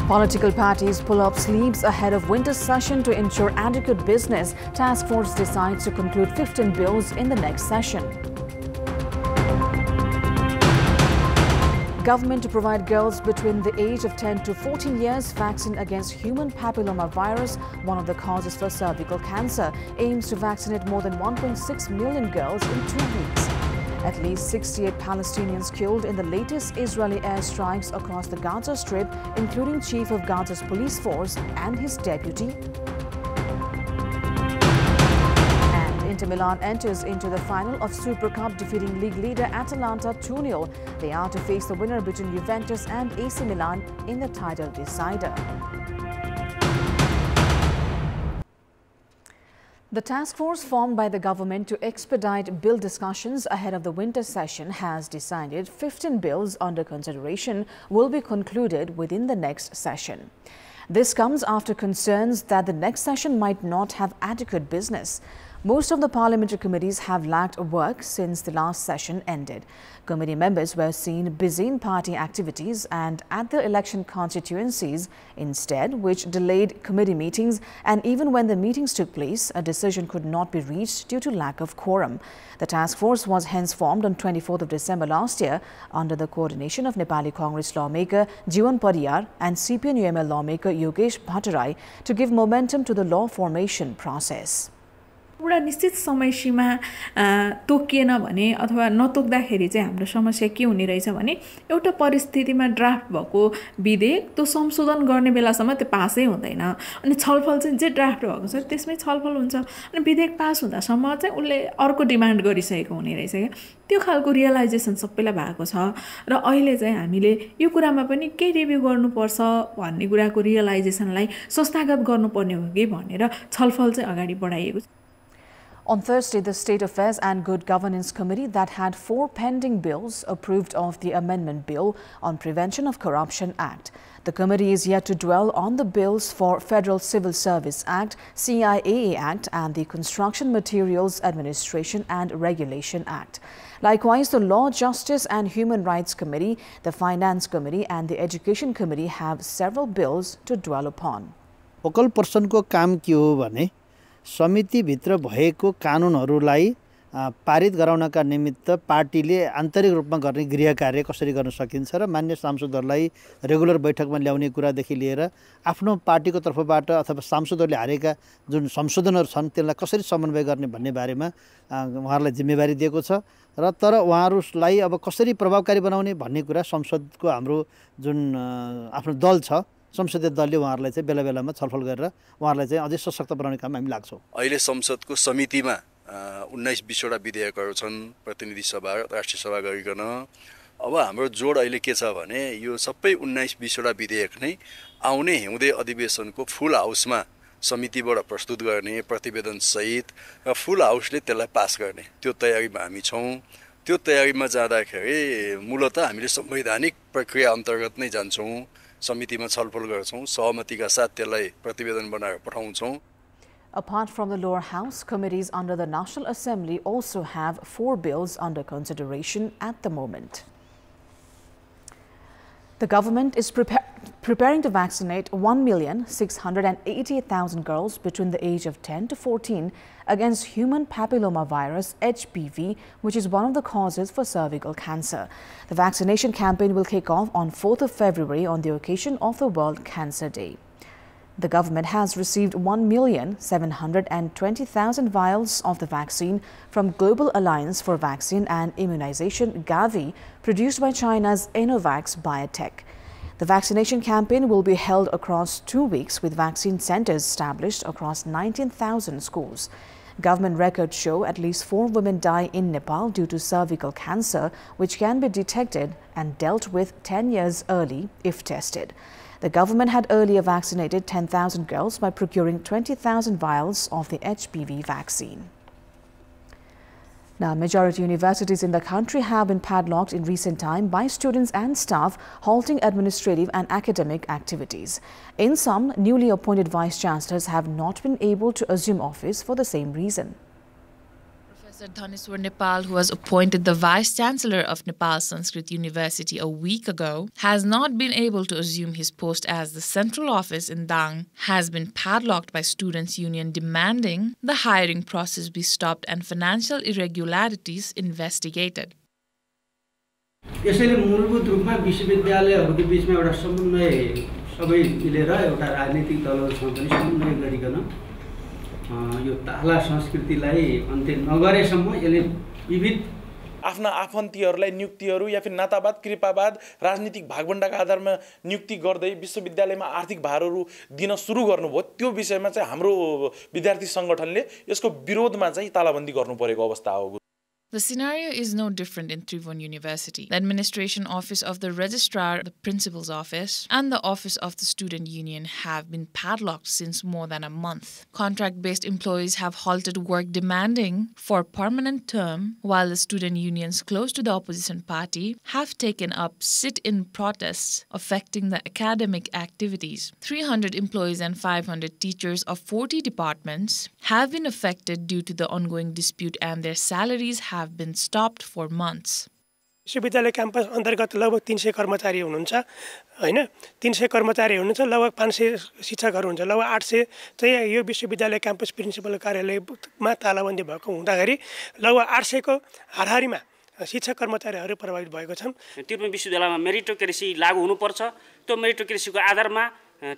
Political parties pull up sleeves ahead of winter session to ensure adequate business. Task force decides to conclude 15 bills in the next session. Government to provide girls between the age of 10 to 14 years vaccine against human papilloma virus, one of the causes for cervical cancer, aims to vaccinate more than 1.6 million girls in 2 weeks. At least 68 Palestinians killed in the latest Israeli airstrikes across the Gaza Strip, including Chief of Gaza's police force and his deputy. And Inter Milan enters into the final of Super Cup, defeating league leader Atalanta 2-0. They are to face the winner between Juventus and AC Milan in the title decider. The task force formed by the government to expedite bill discussions ahead of the winter session has decided 15 bills under consideration will be concluded within the next session. This comes after concerns that the next session might not have adequate business. Most of the parliamentary committees have lacked work since the last session ended. Committee members were seen busy in party activities and at the election constituencies instead, which delayed committee meetings, and even when the meetings took place, a decision could not be reached due to lack of quorum. The task force was hence formed on 24th of December last year under the coordination of Nepali Congress lawmaker Jiwan Pariyar and CPN-UML lawmaker Yogesh Bhattarai to give momentum to the law formation process. एउटा निश्चित समय सीमा तोकिएन भने अथवा नतोक्दाखेरि चाहिँ हाम्रो समस्या के हुने रहेछ भने एउटा परिस्थितिमा ड्राफ्ट भएको विधेयक त्यो संशोधन गर्ने बेलासम्म त्यो पासै हुँदैन अनि छलफल चाहिँ जे ड्राफ्ट भएको छ त्यसमै छलफल हुन्छ अनि विधेयक पास हुँदासम्म चाहिँ उले अर्को डिमान्ड गरिसकेको हुने रहेछ के त्यो खालको रियलाइजेसन सबैलाई भएको छ र अहिले चाहिँ हामीले यो कुरामा पनि के रिभ्यु गर्नुपर्छ भन्ने कुराको रियलाइजेसनलाई संस्थागत गर्नुपर्ने हो कि भनेर छलफल चाहिँ अगाडि बढाइएको छ. On Thursday, the State Affairs and Good Governance Committee that had 4 pending bills approved of the Amendment Bill on Prevention of Corruption Act. The committee is yet to dwell on the bills for Federal Civil Service Act, CIAA Act and the Construction Materials Administration and Regulation Act. Likewise, the Law, Justice and Human Rights Committee, the Finance Committee and the Education Committee have several bills to dwell upon. Focal person को काम के हो भने समिति भित्र भएको कानुनहरूलाई पारित गराउनका निमित्त पार्टीले आन्तरिक रूपमा गर्ने गृह कार्य कसरी गर्न सकिन्छ र मान्य सांसदहरूलाई रेगुलर बैठकमा ल्याउने कुरादेखि लिएर आफ्नो पार्टीको तर्फबाट अथवा सांसदहरूले हारेका जुन संशोधनहरू छन् त्यसलाई कसरी समन्वय गर्ने भन्ने बारेमा उहाँहरूलाई जिम्मेवारी दिएको छ र तर उहाँहरूलाई अब कसरी प्रभावकारी बनाउने भन्ने कुरा संसदको हाम्रो जुन आफ्नो दल छ संसदीय दलले उहाँहरूलाई चाहिँ बेला बेलामा छलफल गरेर उहाँहरूलाई चाहिँ अझै सशक्त बनाउने काम हामी लाग्छौं. अहिले संसदको समितिमा 19-20 वटा विधेयकहरू छन् प्रतिनिधि सभा राष्ट्रिय सभा गरिकन. अब हाम्रो जोड अहिले के छ भने यो सबै 19-20 वटा विधेयक नै आउने हिउँदे अधिवेशनको फुल हाउसमा समितिबाट प्रस्तुत गर्ने प्रतिवेदन सहित र फुल हाउसले त्यसलाई पास गर्ने त्यो तयारीमा हामी छौं. त्यो तयारीमा जाँदाखेरि मूलतः हामीले संवैधानिक प्रक्रिया अन्तर्गत नै जान्छौं. समितिमा छलफल गर्छौं, सहमतिका साथ त्यसलाई प्रतिवेदन बनाएर पठाउँछौं. Apart from the lower house, committees under the National Assembly also have 4 bills under consideration at the moment. The government is preparing to vaccinate 1,688,000 girls between the age of 10 to 14 against human papilloma virus HPV, which is one of the causes for cervical cancer. The vaccination campaign will kick off on 4th of February on the occasion of the World Cancer Day. The government has received 1,720,000 vials of the vaccine from Global Alliance for Vaccine and Immunization Gavi, produced by China's Innovax Biotech. The vaccination campaign will be held across 2 weeks with vaccine centers established across 19,000 schools. Government records show at least 4 women die in Nepal due to cervical cancer, which can be detected and dealt with 10 years early if tested. The government had earlier vaccinated 10,000 girls by procuring 20,000 vials of the HPV vaccine. Now, majority universities in the country have been padlocked in recent time by students and staff, halting administrative and academic activities. In some, newly appointed vice-chancellors have not been able to assume office for the same reason. Professor Dhaneswar Nepal, who was appointed the Vice-Chancellor of Nepal Sanskrit University a week ago, has not been able to assume his post as the central office in Dang has been padlocked by students' union demanding the hiring process be stopped and financial irregularities investigated. यसैले मूलभूत रूपमा विश्वविद्यालयहरूको बीचमा एउटा समन्वय सबै मिलेर एउटा राजनीतिक दलहरूसँग पनि समन्वय गरिकन यो ताला संस्कृतिलाई अन्त्य नगरेसम्म यसले विविध आफ्ना आफन्तीहरूलाई नियुक्तिहरू या फिर नातावाद कृपावाद राजनीतिक भागवण्डाका आधारमा नियुक्ति गर्दै विश्वविद्यालयमा आर्थिक भारहरू दिन सुरु गर्नुभयो त्यो विषयमा चाहिँ हाम्रो विद्यार्थी संगठनले यसको विरोधमा चाहिँ तालाबन्दी गर्नु परेको अवस्था हो। The scenario is no different in Tribhuvan University. The administration office of the registrar, the principal's office, and the office of the student union have been padlocked since more than a month. Contract-based employees have halted work demanding for permanent term, while the student unions close to the opposition party have taken up sit-in protests affecting the academic activities. 300 employees and 500 teachers of 40 departments have been affected due to the ongoing dispute, and their salaries have been stopped for months. विश्वविद्यालय campus अन्तर्गत लगभग 300 कर्मचारी हुनुहुन्छ हैन 300 कर्मचारी हुनुहुन्छ लगभग 500 शिक्षकहरू हुन्छ लगभग 800 चाहिँ यो विश्वविद्यालय क्याम्पस प्रिन्सिपल कार्यालयमा तालाबन्दी भएको हुँदाखेरि लगभग 800 को हाराहारीमा शिक्षक कर्मचारीहरू प्रभावित भएको छन्। त्रिभुवन विश्वविद्यालयमा मेरिटोक्रेसी लागू हुनुपर्छ। त्यो मेरिटोक्रेसीको आधारमा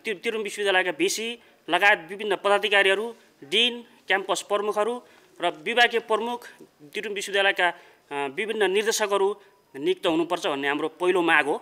त्रिभुवन विश्वविद्यालयका भिसी लगायत विभिन्न पदाधिकारीहरू डिन क्याम्पस प्रमुखहरू र विभागीय प्रमुख त्रिभुवन विश्वविद्यालयका विभिन्न निर्देशकहरू नियुक्त हुनुपर्छ भन्ने हाम्रो पहिलो माग हो।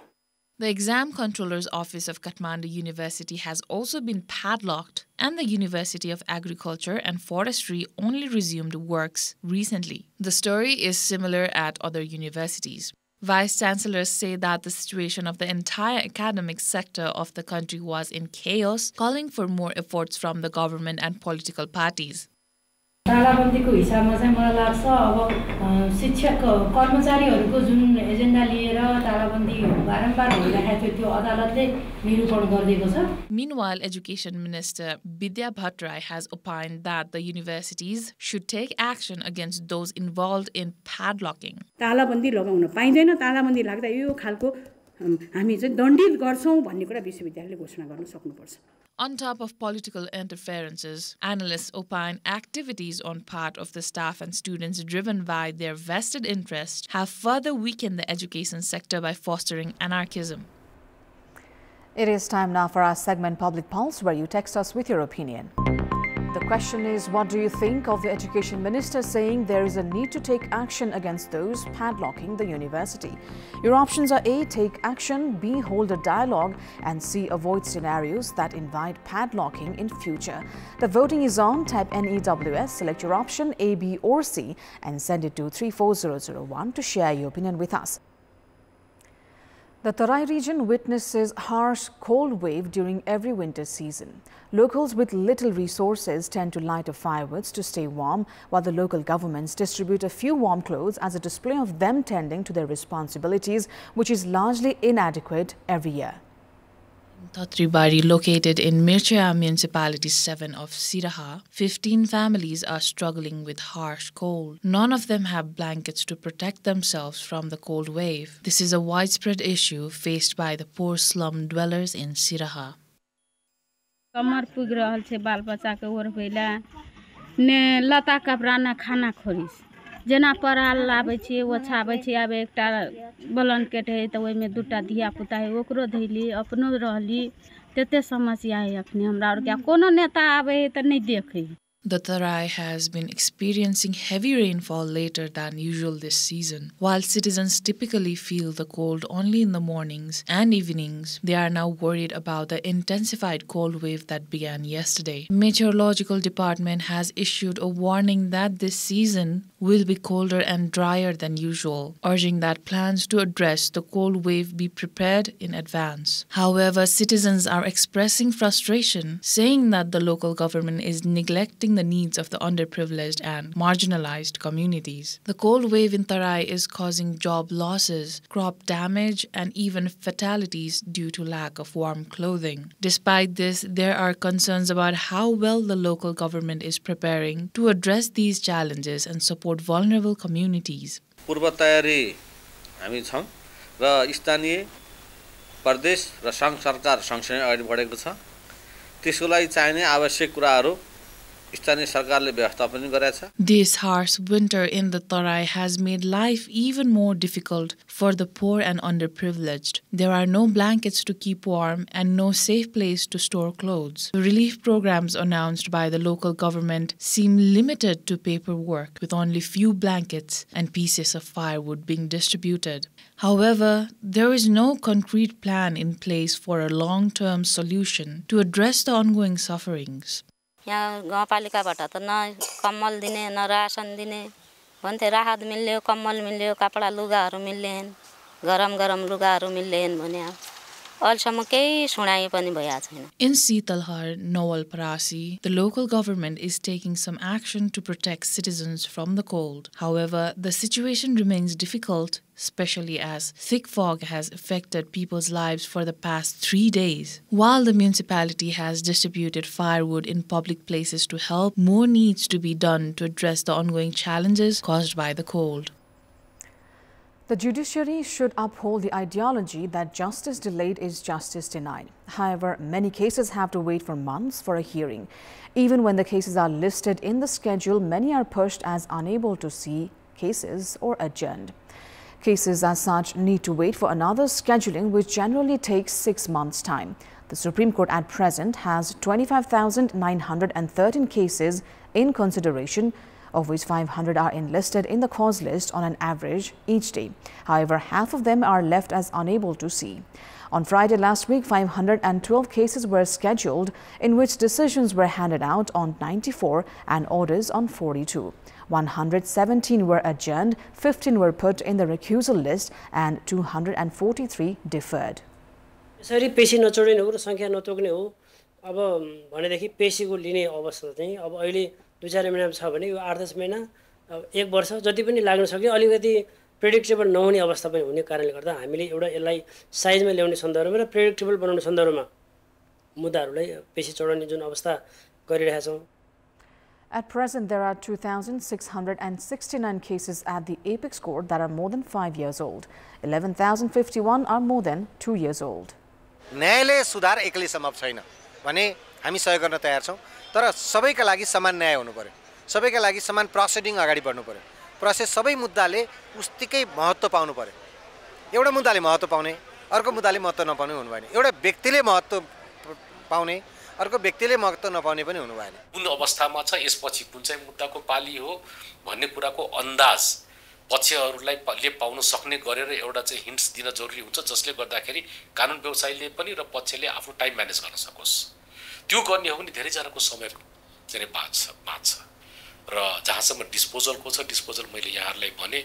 The Exam Controller's Office of Kathmandu University has also been padlocked, and the University of Agriculture and Forestry only resumed works recently. The story is similar at other universities. Vice-Chancellors say that the situation of the entire academic sector of the country was in chaos, calling for more efforts from the government and political parties. तालाबन्दीको हिसाबमा चाहिँ मलाई लाग्छ अब शिक्षक कर्मचारीहरूको जुन agenda लिएर तालाबन्दी बारम्बार भइरहेको थियो त्यो अदालतले निरूपण गरिदिएको छ। Meanwhile, Education Minister Vidya Bhattarai has opined that the universities should take action against those involved in padlocking. तालाबन्दी लगाउन पाइदैन, तालाबन्दी लाग्दा यो खालको हामी चाहिँ दण्डित गर्छौं भन्ने कुरा विश्वविद्यालयले घोषणा गर्न सक्नुपर्छ। On top of political interferences, analysts opine activities on part of the staff and students driven by their vested interest have further weakened the education sector by fostering anarchism. It is time now for our segment Public Pulse, where you text us with your opinion. The question is, what do you think of the Education Minister saying there is a need to take action against those padlocking the university? Your options are A, take action, B, hold a dialogue, and C, avoid scenarios that invite padlocking in future. The voting is on. Type NEWS, select your option A, B or C and send it to 34001 to share your opinion with us. The Tarai region witnesses harsh cold wave during every winter season. Locals with little resources tend to light up fireworks to stay warm, while the local governments distribute a few warm clothes as a display of them tending to their responsibilities, which is largely inadequate every year. Tatribari, located in Mirchaya Municipality 7 of Siraha, 15 families are struggling with harsh cold. None of them have blankets to protect themselves from the cold wave. This is a widespread issue faced by the poor slum dwellers in Siraha. कमर पुग रहल छे बाल बच्चा के ओर पहिला ने लता कपड़ा ना खाना खोरिस जेना पराल लाबै छे ओछाबै छे आबे एकटा ब्लैंकेट है त ओइ में दुटा धिया पुता है ओकरो धैली अपनो रहली तेते समस्या है अखनी हमरा और क्या कोनो नेता आबे है त नहीं देखे। The Tarai has been experiencing heavy rainfall later than usual this season. While citizens typically feel the cold only in the mornings and evenings, they are now worried about the intensified cold wave that began yesterday. Meteorological Department has issued a warning that this season will be colder and drier than usual, urging that plans to address the cold wave be prepared in advance. However, citizens are expressing frustration, saying that the local government is neglecting the needs of the underprivileged and marginalized communities. The cold wave in Tarai is causing job losses, crop damage, and even fatalities due to lack of warm clothing. Despite this, there are concerns about how well the local government is preparing to address these challenges and support vulnerable communities. पूर्व तयारी हामी छौं र स्थानीय प्रदेश र संघ सरकार सँगसँगै अगाडि बढेको छ। त्यसको लागि चाहिने आवश्यक कुराहरू स्थानीय सरकारले व्यवस्थापन गरेछ। This harsh winter in the Tarai has made life even more difficult for the poor and underprivileged. There are no blankets to keep warm and no safe place to store clothes. The relief programs announced by the local government seem limited to paperwork, with only few blankets and pieces of firewood being distributed. However, there is no concrete plan in place for a long-term solution to address the ongoing sufferings. यहाँ गाउँपालिकाबाट त न कम्मल दिने न रासन दिने भन्थे राहत मिल्यो कम्मल मिल्यो कपडा लुगाहरू मिल्लेन गरम गरम लुगाहरू मिल्लेन भने अहिलेसम्म केही सुनाइ पनि भइएको छैन। In Sitalhar, Nawalparasi, the local government is taking some action to protect citizens from the cold. However, the situation remains difficult, especially as thick fog has affected people's lives for the past 3 days. While the municipality has distributed firewood in public places to help, more needs to be done to address the ongoing challenges caused by the cold. The judiciary should uphold the ideology that justice delayed is justice denied. However, many cases have to wait for months for a hearing. Even when the cases are listed in the schedule, many are pushed as unable to see cases or adjourned. Cases as such need to wait for another scheduling, which generally takes 6 months' time. The Supreme Court at present has 25,913 cases in consideration, of which 500 are enlisted in the cause list on an average each day. However, half of them are left as unable to see. On Friday last week, 512 cases were scheduled, in which decisions were handed out on 94 and orders on 42. 117 were adjourned, 15 were put in the recusal list, and 243 deferred. यसरी पेशी नचोड्ने हो र संख्या नतोक्ने हो अब भनेदेखि पेशीको लिने अवस्था चाहिँ अब अहिले 2-4 महिना छ भने यो 8-10 महिना 1 वर्ष जति पनि लाग्न सक्यो। अलिकति प्रेडिक्टेबल नहुने अवस्था पनि हुने कारणले गर्दा हामीले एउटा यसलाई साइजमा ल्याउने सन्दर्भमा र प्रेडिक्टेबल बनाउने सन्दर्भमा मुद्दाहरूलाई पेशी चढाउने जुन अवस्था गरिरहेका छौं। At present, there are 2,669 cases at the Apex Court that are more than 5 years old. 11,051 are more than 2 years old. न्यायालय सुधार एक्लै सम्भव छैन भने हामी सहयोग गर्न तयार छौं, तर सबैका लागि समान न्याय हुनु पर्यो, सबैका लागि समान प्रोसिडिङ अगाडि बढ्नु पर्यो। प्रोसेस सबै मुद्दाले उस्तिकै महत्त्व पाउनु पर्यो। एउटा मुद्दाले महत्त्व पाउने, अर्को मुद्दाले महत्त्व नपाउने हुनु भएन। एउटा व्यक्तिले महत्त्व पाउने, अर्को व्यक्तिले महत्त्व नपाउने पनि हुनु भएन। कुन अवस्थामा छ, यसपछि कुन चाहिँ मुद्दाको पाली हो भन्ने कुराको अन्दाज पक्षहरूलाई पाउन सक्ने गरेर एउटा चाहिँ हिन्ट्स दिन जरुरी हुन्छ, जसले गर्दाखेरि कानुन व्यवसायीले पनि र पक्षले आफ्नो टाइम म्यानेज गर्न सकोस्। त्यो गर्ने हो भने धेरै जनाको समय चाहिँ बाँच्छ र जहाँसम्म डिस्पोजलको छ, डिस्पोजल मैले यहाँहरूलाई भने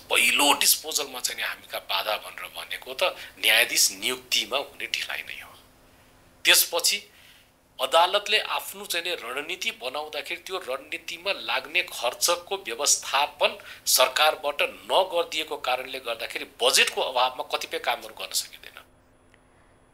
पहिलो डिस्पोजलमा चाहिँ हामीका बाधा भनेर भनेको त न्यायाधीश नियुक्तिमा हुने ढिलाइ नै हो। त्यसपछि अदालतले आफ्नो चाहिँ रणनीति बनाउँदाखेरि त्यो रणनीतिमा लाग्ने खर्चको व्यवस्थापन सरकारबाट नगरिदिएको कारणले गर्दाखेरि बजेटको अभावमा कतिपय कामहरू गर्न सकिँदैन।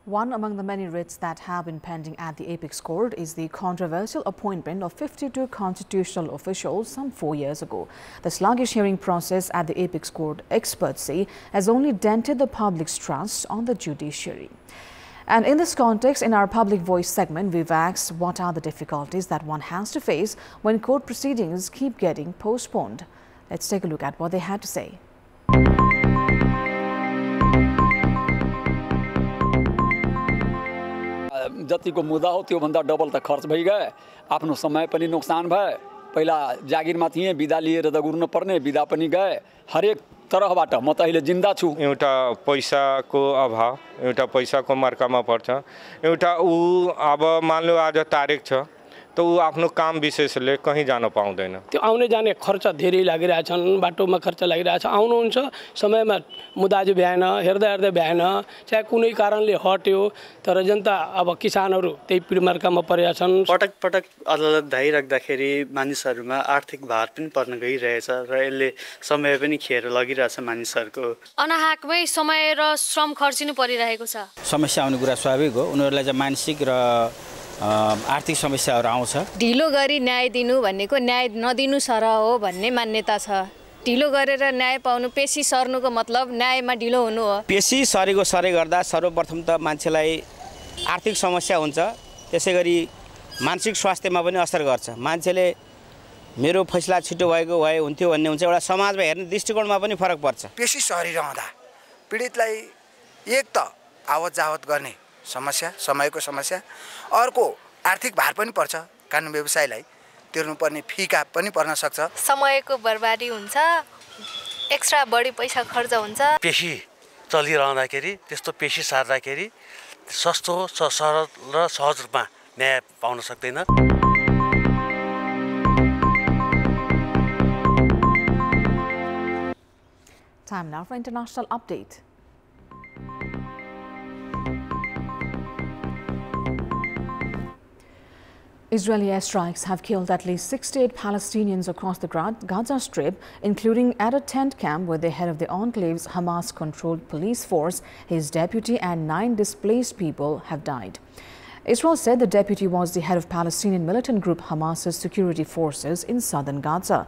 One among the many writs that have been pending at the Apex Court is the controversial appointment of 52 constitutional officials some 4 years ago. The sluggish hearing process at the Apex Court, experts say, has only dented the public's trust on the judiciary. And in this context, in our Public Voice segment, we've asked what are the difficulties that one has to face when court proceedings keep getting postponed. Let's take a look at what they had to say. जतिको मुद्दा हो त्यो भन्दा double त खर्च भइ गए, आफ्नो समय पनि नोक्सान भए। पहिला जागिरमा थिए, बिदा लिएर दगुर्न पर्ने, बिदा पनि गए। हरेक तरहबाट म त अहिले जिन्दा छु। एउटा पैसाको अभाव, एउटा पैसाको मर्कामा पर्छ। एउटा अब मान लो आज तारिख छ, त ऊ आफ्नो काम विशेषले कहीँ जान पाउँदैन। त्यो आउने जाने खर्च धेरै लागिरहेछन्, बाटोमा खर्च लागिरहेछ, आउनुहुन्छ समयमा मुदाजु भ्याएन, हेर्दा भ्याएन, चाहे कुनै कारणले हट्यो, तर जनता अब किसानहरू त्यही पिरमर्कामा परेका छन्। पटक पटक अदालत धाइराख्दाखेरि मानिसहरूमा आर्थिक भार पनि पर्न गइरहेछ र यसले समय पनि खेर लगिरहेछ मानिसहरूको। अनाहाकमै समय र श्रम खर्चिनु परिरहेको छ। समस्या आउने कुरा स्वाभाविक हो, उनीहरूलाई चाहिँ मानसिक र आर्थिक समस्याहरू आउँछ। ढिलो गरी न्याय दिनु भनेको न्याय नदिनु सरह हो भन्ने मान्यता छ। ढिलो गरेर न्याय पाउनु, पेशी सर्नुको मतलब न्यायमा ढिलो हुनु हो। पेशी सरेको सरे गर्दा सर्वप्रथम त मान्छेलाई आर्थिक समस्या हुन्छ, त्यसै गरी मानसिक स्वास्थ्यमा पनि असर गर्छ। मान्छेले मेरो फैसला छिटो भएको भए हुन्थ्यो भन्ने हुन्छ, एउटा समाजमा हेर्ने दृष्टिकोणमा पनि फरक पर्छ। पेशी सरिरहँदा पीडितलाई एक त आवत जावत गर्ने समस्या, समयको समस्या, अर्को आर्थिक भार पनि पर्छ, कानुन व्यवसायलाई तिर्नुपर्ने फीका पनि पर्न सक्छ। समयको बर्बादी हुन्छ, एक्स्ट्रा बढी पैसा खर्च हुन्छ। पेशी चलिरहँदाखेरि त्यस्तो पेशी सार्दाखेरि सस्तो सरल र सहज रूपमा न्याय पाउन सक्दैन। Time now for international update. Israeli airstrikes have killed at least 68 Palestinians across the Gaza Strip, including at a tent camp where the head of the enclave's Hamas-controlled police force, his deputy and 9 displaced people have died. Israel said the deputy was the head of Palestinian militant group Hamas's security forces in southern Gaza.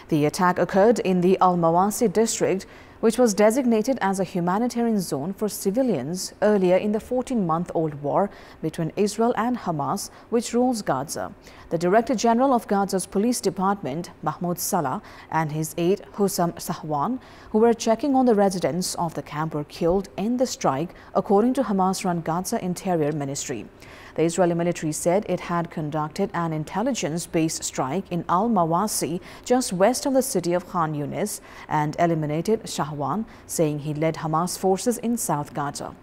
The attack occurred in the Al-Mawasi district, which was designated as a humanitarian zone for civilians earlier in the 14-month-old war between Israel and Hamas, which rules Gaza. The Director General of Gaza's police department, Mahmoud Salah, and his aide Hussam Sahwan, who were checking on the residents of the camp, were killed in the strike, according to Hamas-run Gaza Interior Ministry. The Israeli military said it had conducted an intelligence-based strike in Al-Mawasi, just west of the city of Khan Yunis, and eliminated Shahwan, saying he led Hamas forces in South Gaza.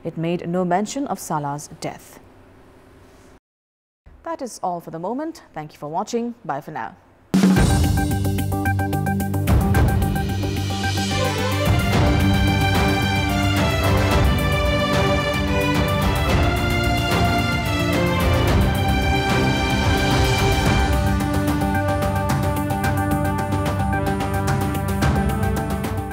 It made no mention of Salah's death. That is all for the moment. Thank you for watching. Bye for now.